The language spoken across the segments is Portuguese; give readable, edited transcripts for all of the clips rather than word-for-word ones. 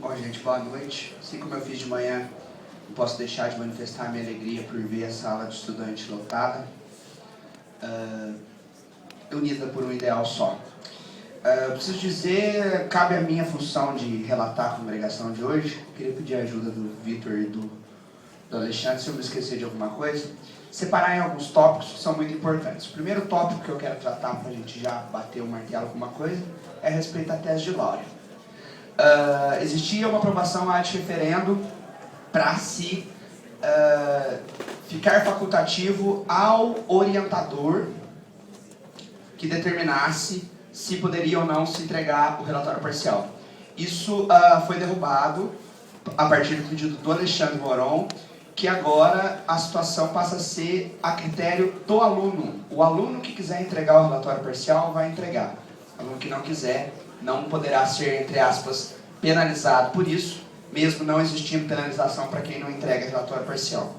Bom, gente, boa noite. Assim como eu fiz de manhã, não posso deixar de manifestar minha alegria por ver a sala de estudante lotada, unida por um ideal só. Preciso dizer, cabe a minha função de relatar a congregação de hoje. Queria pedir a ajuda do Vitor e do Alexandre, se eu me esquecer de alguma coisa, separar em alguns tópicos que são muito importantes. O primeiro tópico que eu quero tratar, para a gente já bater o martelo com uma coisa, é a respeito da tese de laurea. Existia uma aprovação ad referendo para se ficar facultativo ao orientador que determinasse se poderia ou não se entregar o relatório parcial. Isso foi derrubado a partir do pedido do Alexandre Moron, que agora a situação passa a ser a critério do aluno. O aluno que quiser entregar o relatório parcial vai entregar. O aluno que não quiser não poderá ser, entre aspas, penalizado por isso, mesmo não existindo penalização para quem não entrega relatório parcial.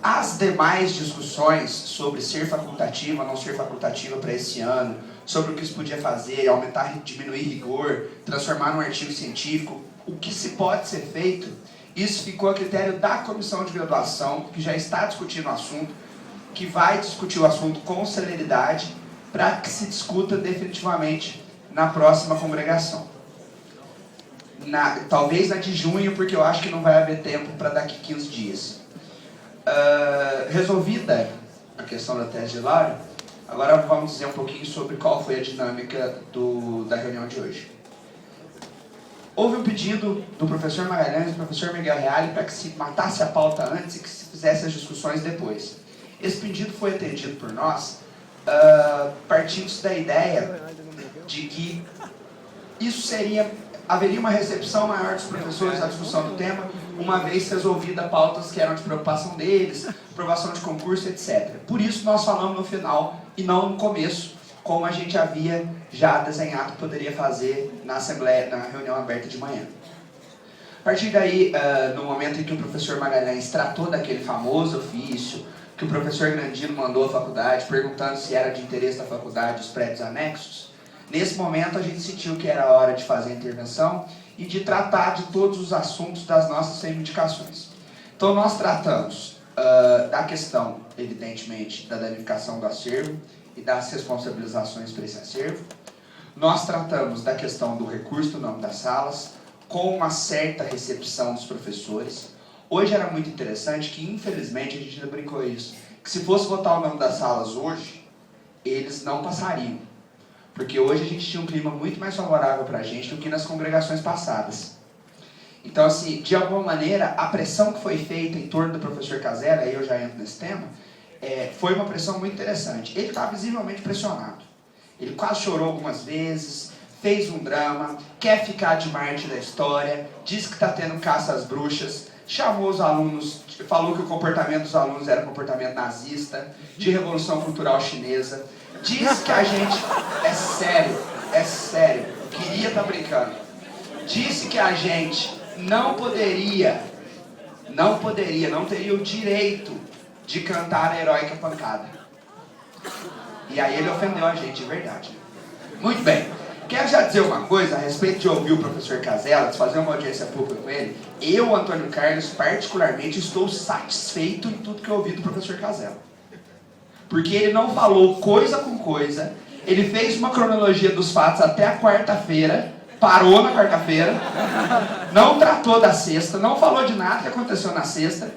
As demais discussões sobre ser facultativa ou não ser facultativa para esse ano, sobre o que se podia fazer, aumentar, diminuir rigor, transformar num artigo científico, o que se pode ser feito, isso ficou a critério da comissão de graduação, que já está discutindo o assunto, que vai discutir o assunto com celeridade, para que se discuta definitivamente na próxima congregação. Talvez na de junho, porque eu acho que não vai haver tempo para daqui 15 dias. Resolvida a questão da tese de laurea, agora vamos dizer um pouquinho sobre qual foi a dinâmica da reunião de hoje. Houve um pedido do professor Magalhães e do professor Miguel Reale para que se matasse a pauta antes e que se fizesse as discussões depois. Esse pedido foi atendido por nós, partindo da ideia de que haveria uma recepção maior dos professores à discussão do tema, uma vez resolvida pautas que eram de preocupação deles, aprovação de concurso, etc. Por isso nós falamos no final e não no começo, como a gente havia já desenhado que poderia fazer na assembleia, na reunião aberta de manhã. A partir daí, no momento em que o professor Magalhães tratou daquele famoso ofício, que o professor Grandino mandou à faculdade, perguntando se era de interesse da faculdade os prédios anexos, nesse momento a gente sentiu que era hora de fazer a intervenção e de tratar de todos os assuntos das nossas reivindicações. Então nós tratamos da questão, evidentemente, da danificação do acervo e das responsabilizações para esse acervo. Nós tratamos da questão do recurso do nome das salas, com uma certa recepção dos professores. Hoje era muito interessante que, infelizmente, a gente ainda brincou isso, que se fosse votar o nome das salas hoje, eles não passariam. Porque hoje a gente tinha um clima muito mais favorável para a gente do que nas congregações passadas. Então, assim, de alguma maneira, a pressão que foi feita em torno do professor Casella, aí eu já entro nesse tema, foi uma pressão muito interessante. Ele está visivelmente pressionado. Ele quase chorou algumas vezes, fez um drama, quer ficar de Marte da história, disse que está tendo caça às bruxas, chamou os alunos, falou que o comportamento dos alunos era comportamento nazista, de revolução cultural chinesa, disse que a gente, é sério, queria estar brincando, disse que a gente não teria o direito de cantar a heróica pancada. E aí ele ofendeu a gente, de verdade. Muito bem. Quero já dizer uma coisa a respeito de ouvir o professor Casella, de fazer uma audiência pública com ele. Eu, Antônio Carlos, particularmente, estou satisfeito em tudo que eu ouvi do professor Casella. Porque ele não falou coisa com coisa, ele fez uma cronologia dos fatos até a quarta-feira, parou na quarta-feira, não tratou da sexta, não falou de nada que aconteceu na sexta,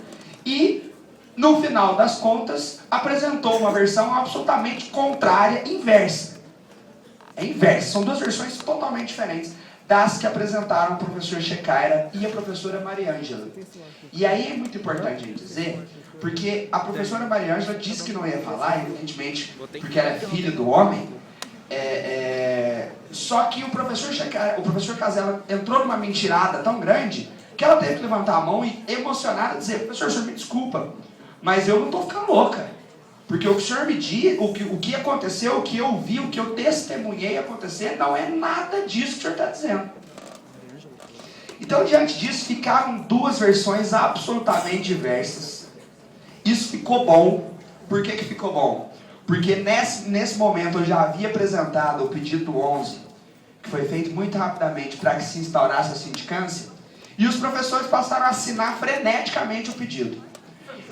e, no final das contas, apresentou uma versão absolutamente contrária, inversa. É inversa, são duas versões totalmente diferentes das que apresentaram o professor Checaira e a professora Mariângela. E aí é muito importante a gente dizer, porque a professora Mariângela disse que não ia falar, evidentemente, porque ela é filha do homem, só que o professor Checaira, o professor Casella entrou numa mentirada tão grande que ela teve que levantar a mão e, emocionada, dizer: professor, o senhor me desculpa, mas eu não estou ficando louca. Porque o que o senhor me diz, o que aconteceu, o que eu vi, o que eu testemunhei acontecer, não é nada disso que o senhor está dizendo. Então, diante disso, ficaram duas versões absolutamente diversas. Isso ficou bom. Por que ficou bom? Porque nesse momento eu já havia apresentado o pedido 11 que foi feito muito rapidamente para que se instaurasse a sindicância, e os professores passaram a assinar freneticamente o pedido.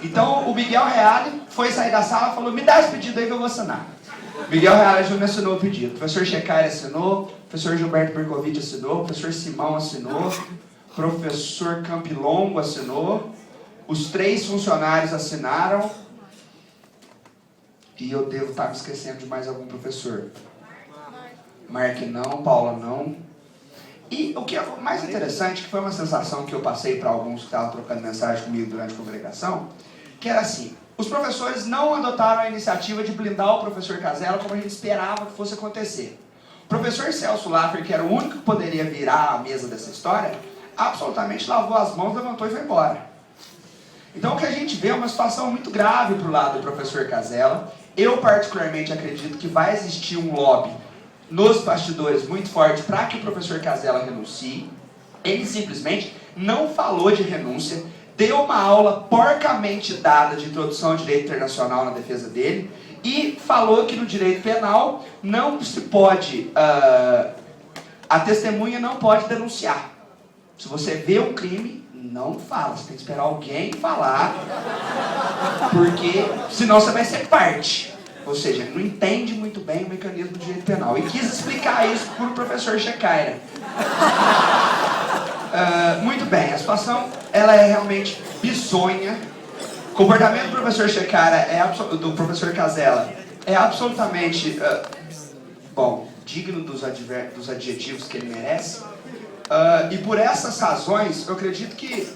Então o Miguel Reale foi sair da sala e falou: me dá esse pedido aí que eu vou assinar. Miguel Reale Júnior assinou o pedido, o professor Checaire assinou, o professor Gilberto Bercovitch assinou, o professor Simão assinou, o professor Campilongo assinou, os 3 funcionários assinaram, e eu devo estar me esquecendo de mais algum professor. Mark não, Paula não. E o que é mais interessante, que foi uma sensação que eu passei para alguns que estavam trocando mensagem comigo durante a congregação, que era assim: os professores não adotaram a iniciativa de blindar o professor Casella como a gente esperava que fosse acontecer. O professor Celso Laffer, que era o único que poderia virar a mesa dessa história, absolutamente lavou as mãos, levantou e foi embora. Então o que a gente vê é uma situação muito grave para o lado do professor Casella. Eu particularmente acredito que vai existir um lobby nos bastidores muito forte para que o professor Casella renuncie. Ele simplesmente não falou de renúncia, deu uma aula porcamente dada de introdução ao direito internacional na defesa dele e falou que no direito penal não se pode, a testemunha não pode denunciar. Se você vê um crime, não fala, você tem que esperar alguém falar, porque senão você vai ser parte. Ou seja, ele não entende muito bem o mecanismo do direito penal. E quis explicar isso para o professor Checaire. Muito bem, a situação ela é realmente bizonha. O comportamento do professor Checaire, do professor Casella, é absolutamente digno dos adjetivos que ele merece. E por essas razões, eu acredito que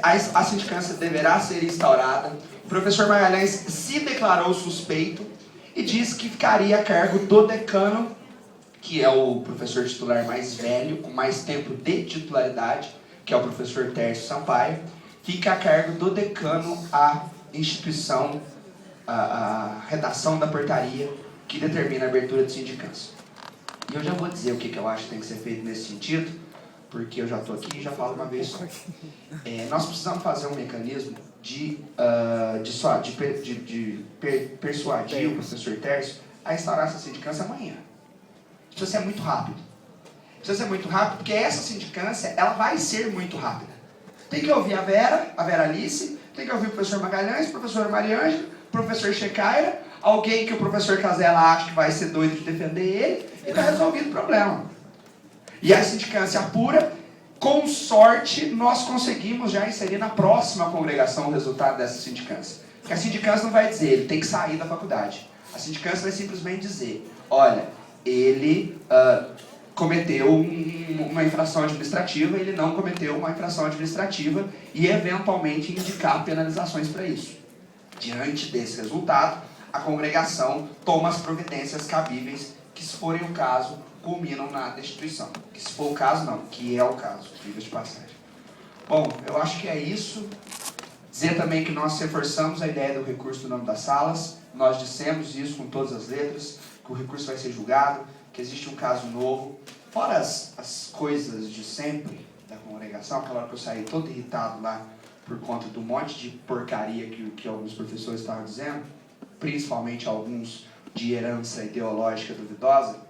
a sindicância deverá ser instaurada. O professor Magalhães se declarou suspeito e disse que ficaria a cargo do decano, que é o professor titular mais velho, com mais tempo de titularidade, que é o professor Tércio Sampaio. Fica a cargo do decano a instituição, a redação da portaria que determina a abertura de sindicância. E eu já vou dizer o que eu acho que tem que ser feito nesse sentido, porque eu já estou aqui e já falo uma vez só. Nós precisamos fazer um mecanismo de persuadir o professor Tércio a instaurar essa sindicância amanhã. Precisa ser muito rápido. Precisa ser muito rápido, porque essa sindicância ela vai ser muito rápida. Tem que ouvir a Vera Alice, tem que ouvir o professor Magalhães, o professor Mariângela, o professor Checaire, alguém que o professor Casella acha que vai ser doido de defender ele, e está resolvido o problema. E a sindicância pura, com sorte, nós conseguimos já inserir na próxima congregação o resultado dessa sindicância. Porque a sindicância não vai dizer, ele tem que sair da faculdade. A sindicância vai simplesmente dizer, olha, ele cometeu uma infração administrativa, ele não cometeu uma infração administrativa e, eventualmente, indicar penalizações para isso. Diante desse resultado, a congregação toma as providências cabíveis que, se forem o caso, culminam na destituição. Que se for o caso, não. Que é o caso, diga de passagem. Bom, eu acho que é isso. Dizer também que nós reforçamos a ideia do recurso do nome das salas. Nós dissemos isso com todas as letras, que o recurso vai ser julgado, que existe um caso novo. Fora as coisas de sempre da congregação, aquela hora que eu saí todo irritado lá por conta do monte de porcaria que alguns professores estavam dizendo, principalmente alguns de herança ideológica duvidosa.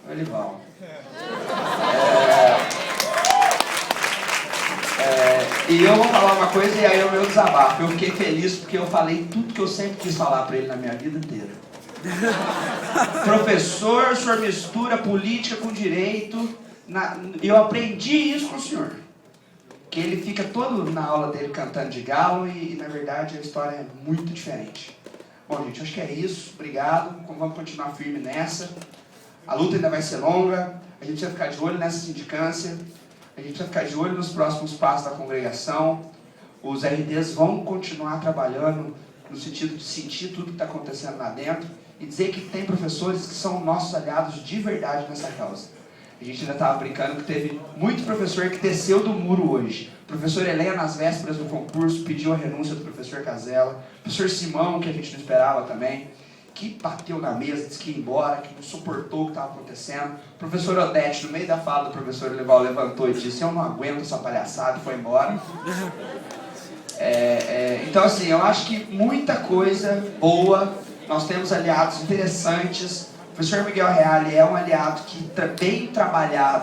Olival. E eu vou falar uma coisa e aí é o meu desabafo. Eu fiquei feliz porque eu falei tudo que eu sempre quis falar para ele na minha vida inteira. Professor, o senhor mistura política com direito. Eu aprendi isso com o senhor. Que ele fica todo na aula dele cantando de galo e na verdade a história é muito diferente. Bom, gente, acho que é isso. Obrigado. Vamos continuar firme nessa. A luta ainda vai ser longa. A gente precisa ficar de olho nessa sindicância. A gente precisa ficar de olho nos próximos passos da congregação. Os RDs vão continuar trabalhando no sentido de sentir tudo que está acontecendo lá dentro e dizer que tem professores que são nossos aliados de verdade nessa causa. A gente ainda estava brincando que teve muito professor que desceu do muro hoje. O professor Helena, nas vésperas do concurso, pediu a renúncia do professor Casella. O professor Simão, que a gente não esperava também, que bateu na mesa, disse que ia embora, que não suportou o que estava acontecendo. O professor Odete, no meio da fala do professor Olival, levantou e disse, eu não aguento essa palhaçada, e foi embora. Então, assim, eu acho que muita coisa boa, nós temos aliados interessantes, O professor Miguel Reale é um aliado que bem trabalhado